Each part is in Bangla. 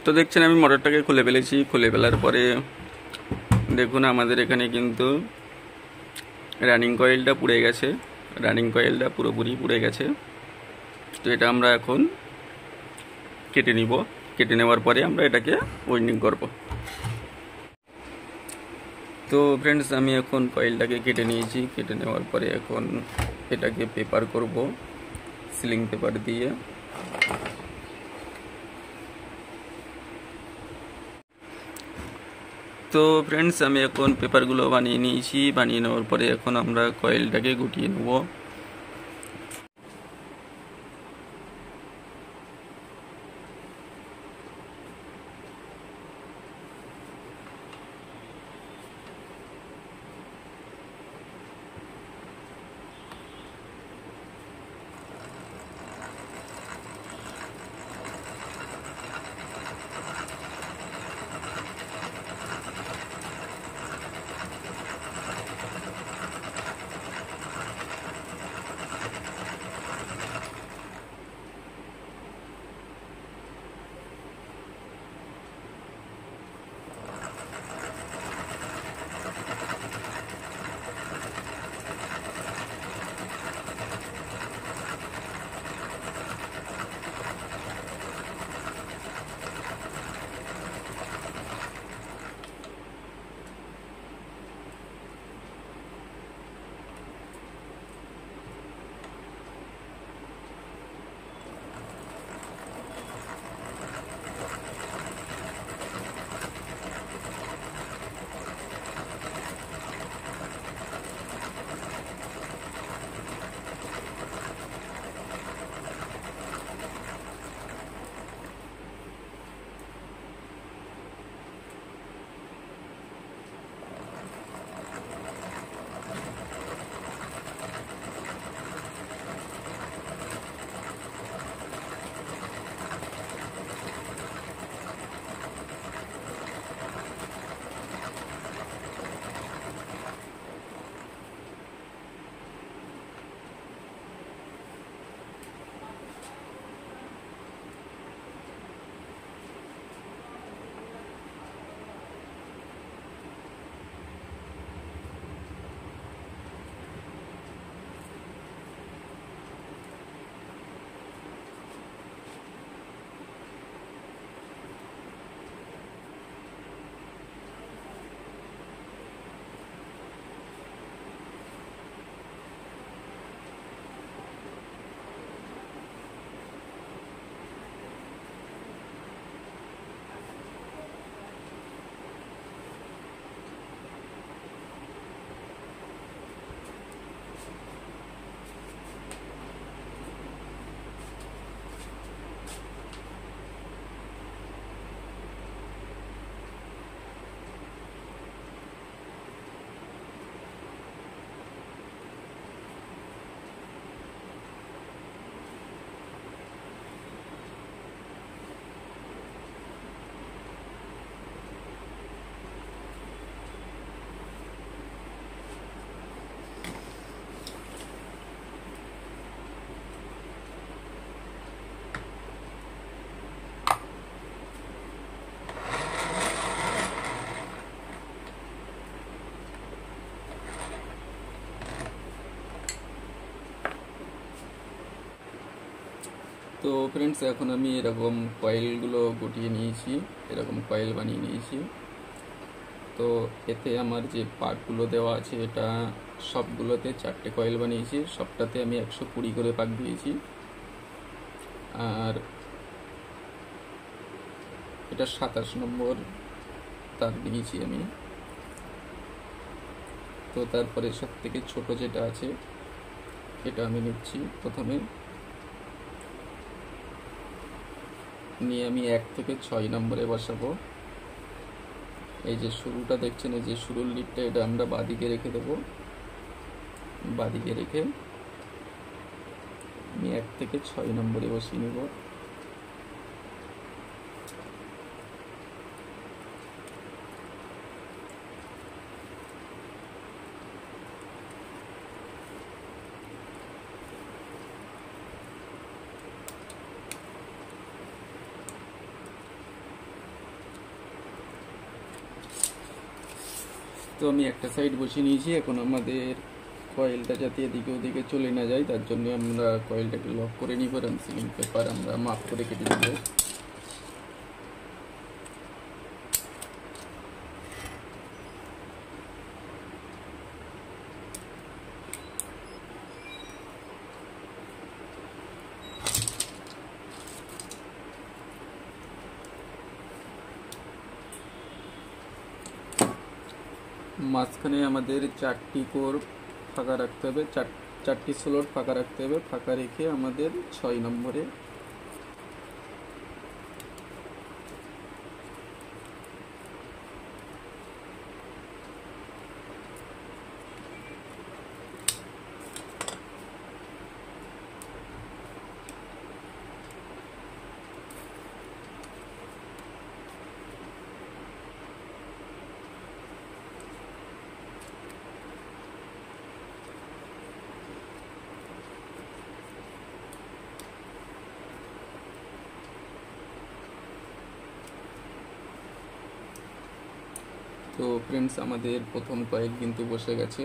তো দেখছেন আমি মোটরটাকে খুলে ফেলেছি। খুলে ফেলার পরে দেখুন আমাদের এখানে কিন্তু রানিং কয়েলটা পুড়ে গেছে। রানিং কয়েলটা পুরোপুরি পুড়ে গেছে। তো এটা আমরা এখন কেটে নিব। কেটে নেওয়ার পরে আমরা এটাকে ওয়েল্ডিং করব। তো ফ্রেন্ডস আমি এখন কয়েলটাকে কেটে নিয়েছি। কেটে নেওয়ার পরে এখন এটাকে পেপার করব সিলিং পেপার দিয়ে। তো ফ্রেন্ডস আমি এখন পেপারগুলো বানিয়ে নিয়েছি। বানিয়ে নেওয়ার পরে এখন আমরা কয়েলটাকে গুটিয়ে নেব। তো ফ্রেন্ডস এখন আমি এরকম কয়েলগুলো গুটিয়ে নিয়েছি, এরকম কয়েল বানিয়ে নিয়েছি। তো এতে আমার যে পার্টগুলো দেওয়া আছে এটা সবগুলোতে 4টে কয়েল বানিয়েছি। সবটাতে আমি 120 করে পাক দিয়েছি। আর এটা 27 নম্বর তার দিয়েছি আমি। তো তারপরে সব থেকে ছোট যেটা আছে এটা আমি নিচ্ছি। প্রথমে নিয়ে আমি 1 থেকে 6 নম্বরে বসাবো। এই যে শুরুটা দেখছেন, এই যে শুরুর লিডটা, এটা আমরা বাঁদিকে রেখে দেবো। বাঁদিকে রেখে আমি 1 থেকে 6 নম্বরে বসিয়ে নেব। তো আমি একটা সাইড বসিয়ে নিয়েছি। এখন আমাদের কয়েলটা যাতে এদিকে ওদিকে চলে না যায় তার জন্য আমরা কয়েলটাকে লক করে নিব। এবং সিলিং পেপার আমরা মাপ করে কেটে দিব। মাঝখানে আমাদের 4টি কোর ফাঁকা রাখতে হবে, 4টি স্লট ফাঁকা রাখতে হবে। ফাঁকা রেখে আমাদের 6 নম্বরে তো ফ্রেন্ডস আমাদের প্রথম কয়েল কিন্তু বসে গেছে।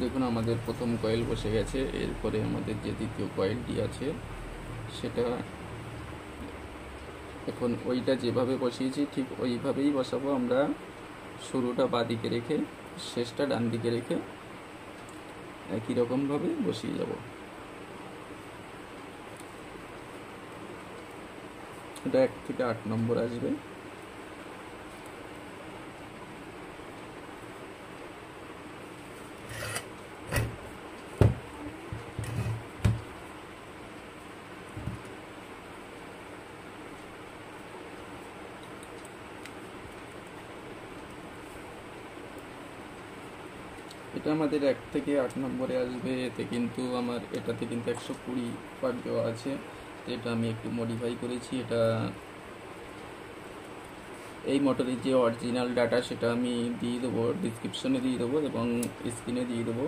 দেখুন আমাদের প্রথম কয়েল বসে গেছে। এরপরে আমাদের যে দ্বিতীয় কয়েলটি আছে সেটা এখন ওইটা যেভাবে বসিয়েছি ঠিক ওইভাবেই বসাবো আমরা। শুরুটা বাঁদিকে রেখে শেষটা ডান দিকে রেখে একই রকমভাবে বসিয়ে যাব। এটা 1 থেকে 8 নম্বর আসবে। এটা আমাদের 1 থেকে 8 নম্বরে আসবে। এতে কিন্তু আমার এটাতে কিন্তু 120 ওয়াট দেওয়া আছে। এটা আমি একটু মডিফাই করেছি। এটা এই মোটরের যে অরিজিনাল ডাটা সেটা আমি দিয়ে দেবো, ডিসক্রিপশনে দিয়ে দেবো এবং স্ক্রিনে দিয়ে দেবো।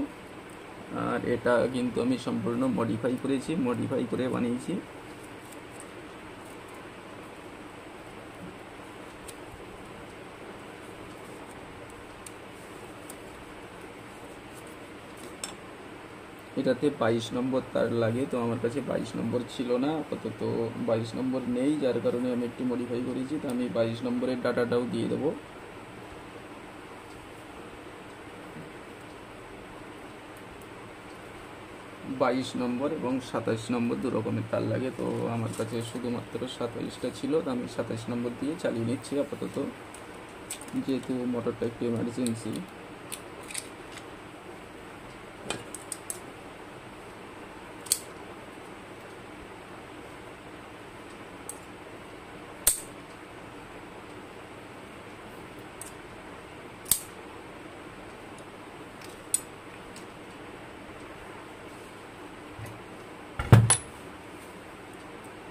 আর এটা কিন্তু আমি সম্পূর্ণ মডিফাই করেছি, মডিফাই করে বানিয়েছি। এটাতে 22 নম্বর তার লাগে, তো আমার কাছে 22 নম্বর ছিল না, আপাতত 22 নম্বর নেই, যার কারণে আমি একটু মডিফাই করেছি। তো আমি 22 নম্বরের ডাটাটাও দিয়ে দেবো। বাইশ নম্বর এবং 27 নম্বর দু রকমের তার লাগে। তো আমার কাছে শুধুমাত্র 27টা ছিল, তো আমি 27 নম্বর দিয়ে চালিয়ে নিচ্ছি আপাতত, যেহেতু মোটরটা একটু এমার্জেন্সি।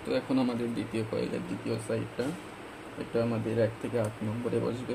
তো এখন আমাদের দ্বিতীয় কয়েলের দ্বিতীয় সাইডটা, এটা আমাদের 1 থেকে 8 নম্বরে বসবে।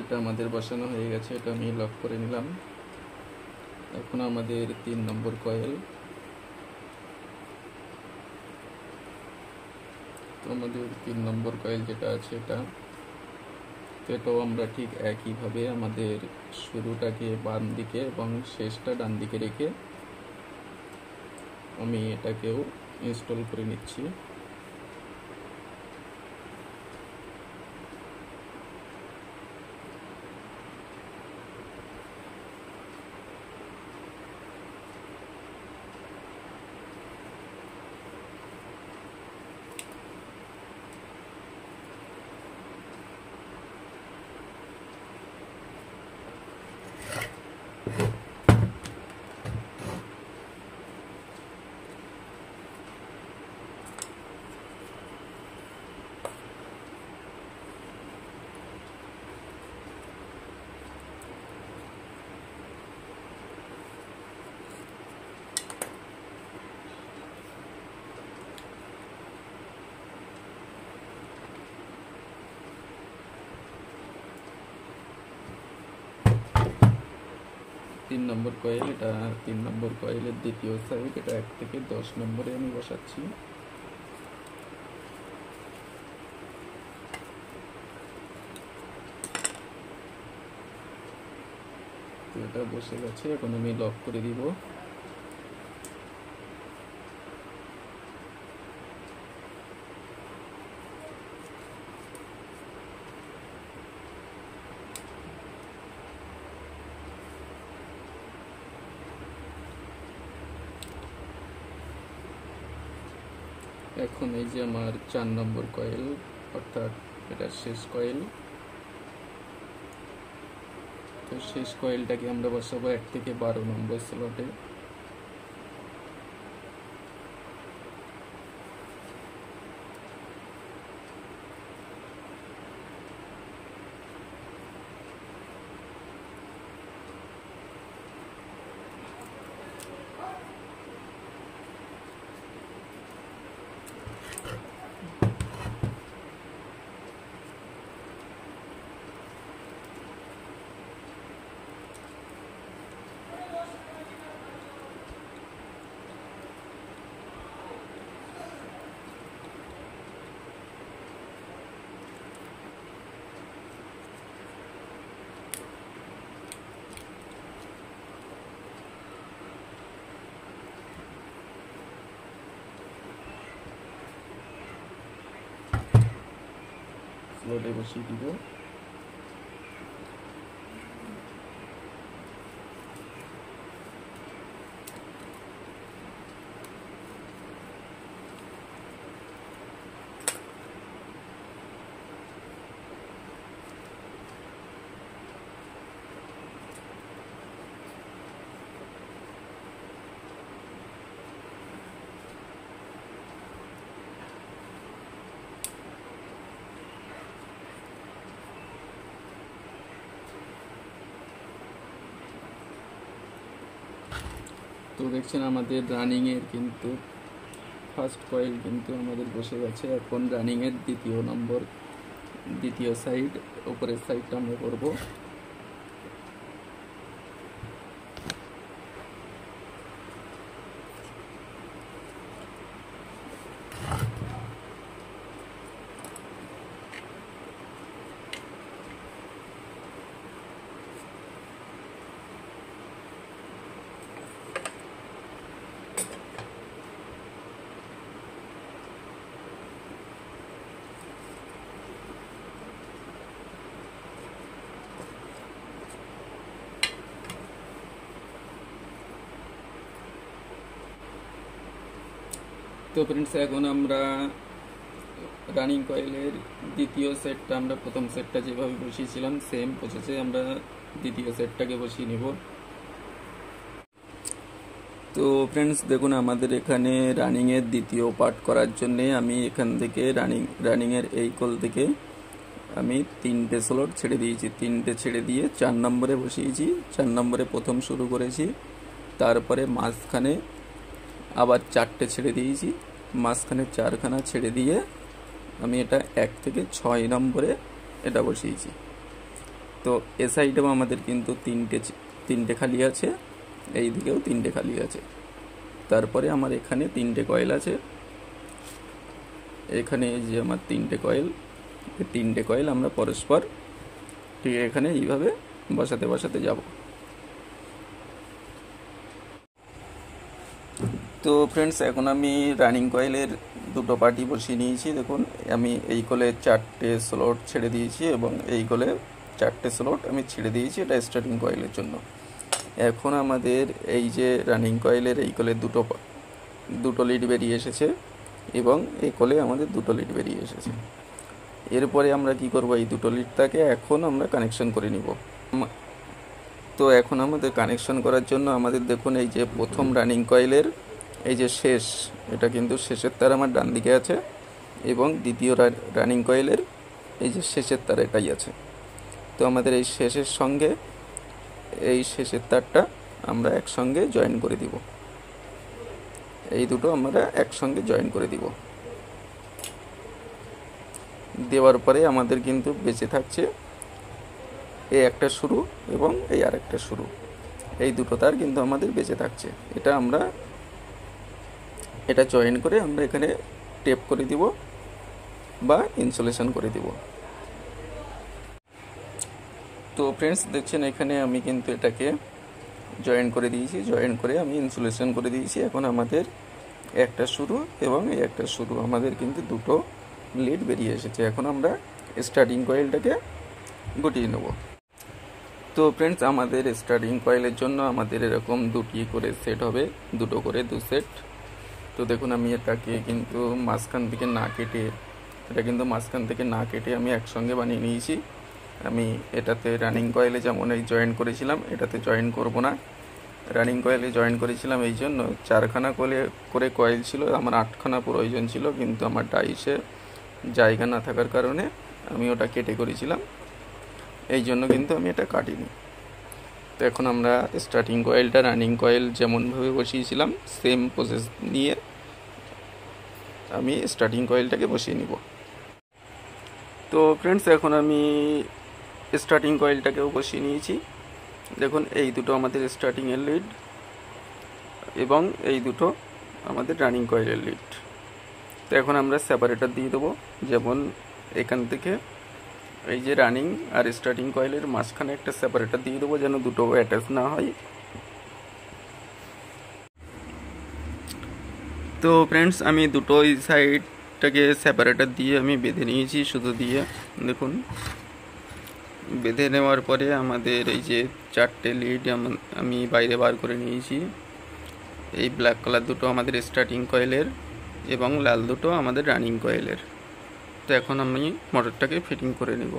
এটা আমাদের বসানো হয়ে গেছে, এটা আমি লক করে নিলাম। এখন আমাদের 3 নম্বর কয়েল। তো আমাদের 3 নম্বর কয়েল যেটা আছে এটাও আমরা ঠিক একইভাবে আমাদের শুরুটাকে বাম দিকে এবং শেষটা ডান দিকে রেখে আমি এটাকেও ইনস্টল করে নিচ্ছি। 3 নম্বর কয়েল, এটা 3 নম্বর কয়েলের দ্বিতীয় সাইড, এটা 1 থেকে 10 নম্বরে আমি বসাচ্ছি। তো এটা বসে গেছে, এখন আমি লক করে দিব। এখন এই যে আমার 4 নম্বর কয়েল, অর্থাৎ এটা শেষ কয়েল। তো শেষ কয়েলটাকে আমরা বসাবো 1 থেকে 12 নম্বর স্লটে। স্লটে বসিয়ে দিব। তো দেখছেন আমাদের রানিং এর কিন্তু ফার্স্ট কয়েল কিন্তু আমাদের বসে গেছে। এখন রানিং এর দ্বিতীয় সাইড, উপরের সাইডটা আমরা করব। তো ফ্রেন্ডস, এখন আমরা রানিং কয়েলের দ্বিতীয় সেটটা, আমরা প্রথম সেটটা যেভাবে বসিয়েছিলাম সেম প্রসেসে আমরা দ্বিতীয় সেটটাকে বসিয়ে নিব। তো ফ্রেন্ডস দেখুন, আমাদের এখানে রানিংয়ের দ্বিতীয় পার্ট করার জন্যে আমি এখান থেকে রানিংয়ের এই কল থেকে আমি 3টে স্লট ছেড়ে দিয়েছি। 3টে ছেড়ে দিয়ে 4 নম্বরে বসিয়েছি। 4 নম্বরে প্রথম শুরু করেছি, তারপরে মাঝখানে আবার 4টে ছেড়ে দিয়েছি, মাঝখানে 4খানা ছেড়ে দিয়ে আমি এটা 1 থেকে 6 নম্বরে এটা বসিয়েছি। তো এ সাইডেও আমাদের কিন্তু তিনটে খালি আছে, এই দিকেও 3টে খালি আছে। তারপরে আমার এখানে 3টে কয়েল আছে, এখানে এই যে আমার 3টে কয়েল, এই 3টে কয়েল আমরা পরস্পর ঠিক এখানে এইভাবে বসাতে বসাতে যাব। তো ফ্রেন্ডস, এখন আমি রানিং কয়েলের 2টো পার্টি বসিয়ে নিয়েছি। দেখুন, আমি এই কোলে 4টে স্লট ছেড়ে দিয়েছি এবং এই কোলে 4টে স্লট আমি ছেড়ে দিয়েছি, এটা স্টার্টিং কয়েলের জন্য। এখন আমাদের এই যে রানিং কয়েলের এই কোলে দুটো লিড বেরিয়ে এসেছে এবং এই কোলে আমাদের 2টো লিড বেরিয়ে এসেছে। এরপরে আমরা কি করব, এই 2টো লিডটাকে এখন আমরা কানেকশন করে নিব। তো এখন আমাদের কানেকশন করার জন্য আমাদের দেখুন, এই যে প্রথম রানিং কয়েলের এই যে শেষ, এটা কিন্তু শেষের তার আমার ডান দিকে আছে এবং দ্বিতীয় রানিং কয়েলের এই যে শেষের তার এটাই আছে। তো আমাদের এই শেষের সঙ্গে এই শেষের তারটা আমরা একসঙ্গে জয়েন করে দিব। এই দুটো আমরা একসঙ্গে জয়েন করে দিব। দেওয়ার পরে আমাদের কিন্তু বেঁচে থাকছে এই একটা শুরু এবং এই আরেকটা শুরু। এই দুটো তার কিন্তু আমাদের বেঁচে থাকছে। এটা আমরা এটা জয়েন করে আমরা এখানে টেপ করে দিব বা ইনসুলেশন করে দিব। তো ফ্রেন্ডস দেখছেন এখানে আমি কিন্তু এটাকে জয়েন করে দিয়েছি, জয়েন করে আমি ইনসুলেশন করে দিয়েছি। এখন আমাদের একটা শুরু এবং এই একটা শুরু আমাদের কিন্তু দুটো লিড বেরিয়ে এসেছে। এখন আমরা স্টার্টিং কয়েলটাকে গুটিয়ে নেব। তো ফ্রেন্ডস আমাদের স্টার্টিং কয়েলের জন্য আমাদের এরকম দুটি করে সেট হবে, দুটো করে দু সেট। তো দেখুন আমি এটাকে কিন্তু মাঝখান থেকে না কেটে আমি একসঙ্গে বানিয়ে নিয়েছি। আমি এটাতে রানিং কয়েলে যেমন এই জয়েন করেছিলাম, এটাতে জয়েন করব না। রানিং কয়েলে জয়েন করেছিলাম এই জন্য 4খানা করে কয়েল ছিল, আমার 8খানা প্রয়োজন ছিল, কিন্তু আমার ডাইসে জায়গা না থাকার কারণে আমি ওটা কেটে করেছিলাম, এই জন্য কিন্তু আমি এটা কাটিনি। তো এখন আমরা স্টার্টিং কয়েলটা রানিং কয়েল যেমনভাবে বসিয়েছিলাম সেম প্রসেস নিয়ে আমি স্টার্টিং কয়েলটাকে বসিয়ে নিব। তো ফ্রেন্ডস এখন আমি স্টার্টিং কয়েলটাকেও বসিয়ে নিয়েছি। দেখুন এই দুটো আমাদের স্টার্টিংয়ের লিড এবং এই দুটো আমাদের রানিং কয়েলের লিড। তো এখন আমরা সেপারেটর দিয়ে দেবো, যেমন এখান থেকে এই যে রানিং আর স্টার্টিং কয়েলের মাঝখানে একটা সেপারেটর দিয়ে দেবো যেন দুটো অ্যাটাচ না হয়। তো ফ্রেন্ডস আমি দুটো এই সাইডটাকে সেপারেটর দিয়ে আমি বেঁধে নিয়েছি সুতো দিয়ে। দেখুন বেঁধে নেওয়ার পরে আমাদের এই যে 4টে লিড আমি বাইরে বার করে নিয়েছি। এই ব্ল্যাক কালার দুটো আমাদের স্টার্টিং কয়েলের এবং লাল দুটো আমাদের রানিং কয়েলের। তো এখন আমি মোটরটাকে ফিটিং করে নেব।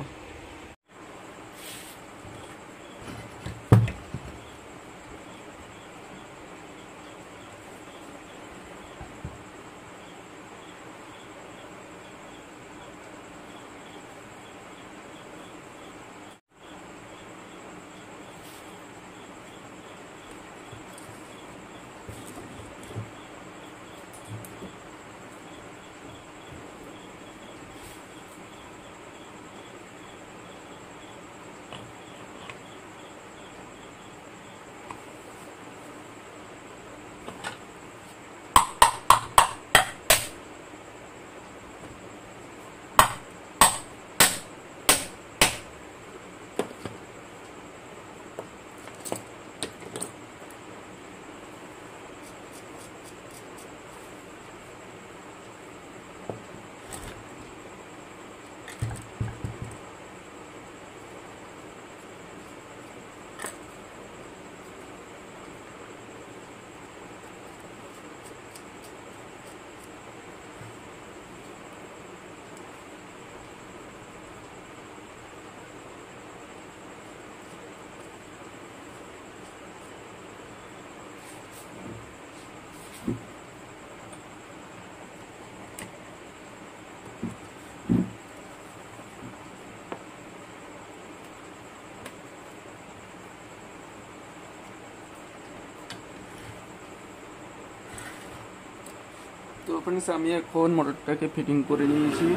তো ফ্রেন্ডস আমি এখন মোটরটাকে ফিটিং করে নিয়েছি,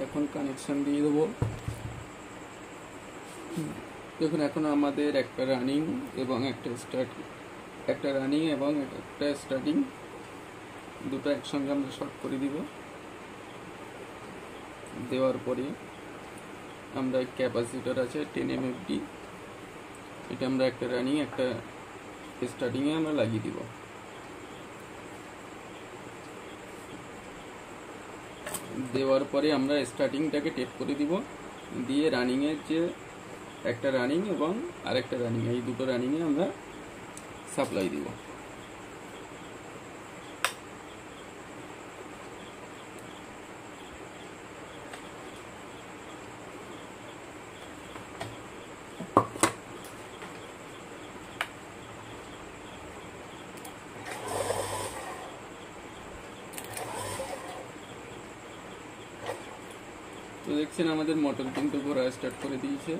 এখন কানেকশন দিয়ে দেবো। দেখুন এখন আমাদের একটা রানিং এবং একটা স্টার্টিং দুটো একসঙ্গে আমরা শর্ট করে দিব। দেওয়ার পরে আমরা ক্যাপাসিটর আছে 10 mFD, এটা আমরা একটা রানিং একটা স্টার্টিংয়ে আমরা লাগিয়ে দিব। দেওয়ার পরে আমরা স্টার্টিংটাকে টেপ করে দিব, দিয়ে রানিংয়ের যে একটা রানিং এবং আরেকটা রানিং, এই দুটো রানিংয়ে আমরা সাপ্লাই দিব। তো দেখছেন আমাদের মোটর কিন্তু ঘোরা স্টার্ট করে দিয়েছে।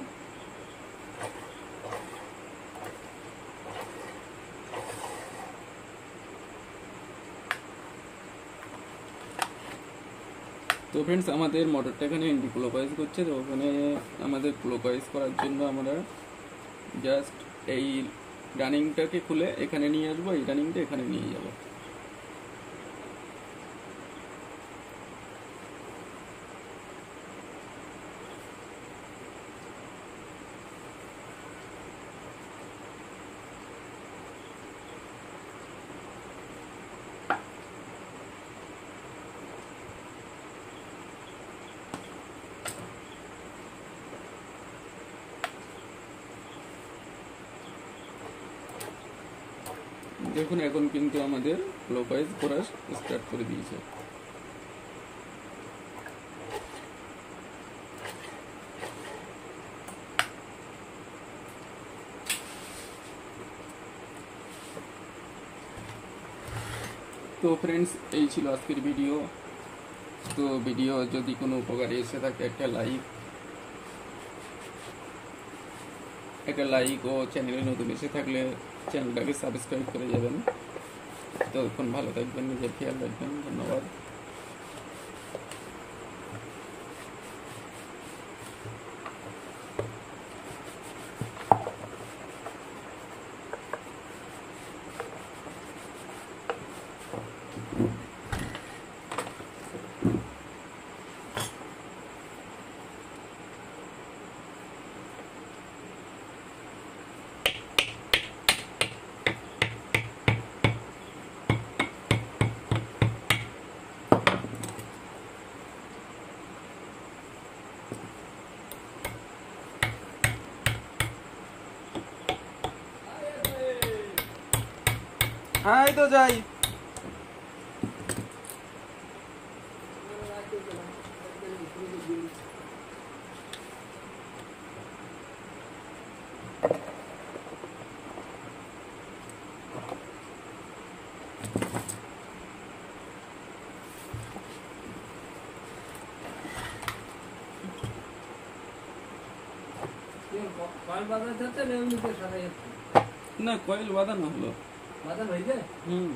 তো ফ্রেন্ডস আমাদের মোটরটা এখানে এন্টি ক্লকওয়াইজ করছে, তো ওখানে আমাদের ক্লকওয়াইজ করার জন্য আমরা জাস্ট এই রানিংটাকে খুলে এখানে নিয়ে আসবো, এই রানিংটা এখানে নিয়ে যাবো। দেখুন এখন কিন্তু আমাদের ক্লকওয়াইজ করা স্টার্ট করে দিয়েছে। তো ফ্রেন্ডস, এই ছিল আজকের ভিডিও। তো ভিডিও যদি কোনো উপকারে এসে থাকে একটা লাইক ও চ্যানেলে নতুন এসে থাকলে চ্যানেলটাকে সাবস্ক্রাইব করে যাবেন। ততক্ষণ ভালো থাকবেন, নিজের খেয়াল রাখবেন। ধন্যবাদ। হ্যাঁ, এই তো যাই। না, কয়েল বাঁধানো হলো। বাঁধানো হয়েছে? হুম।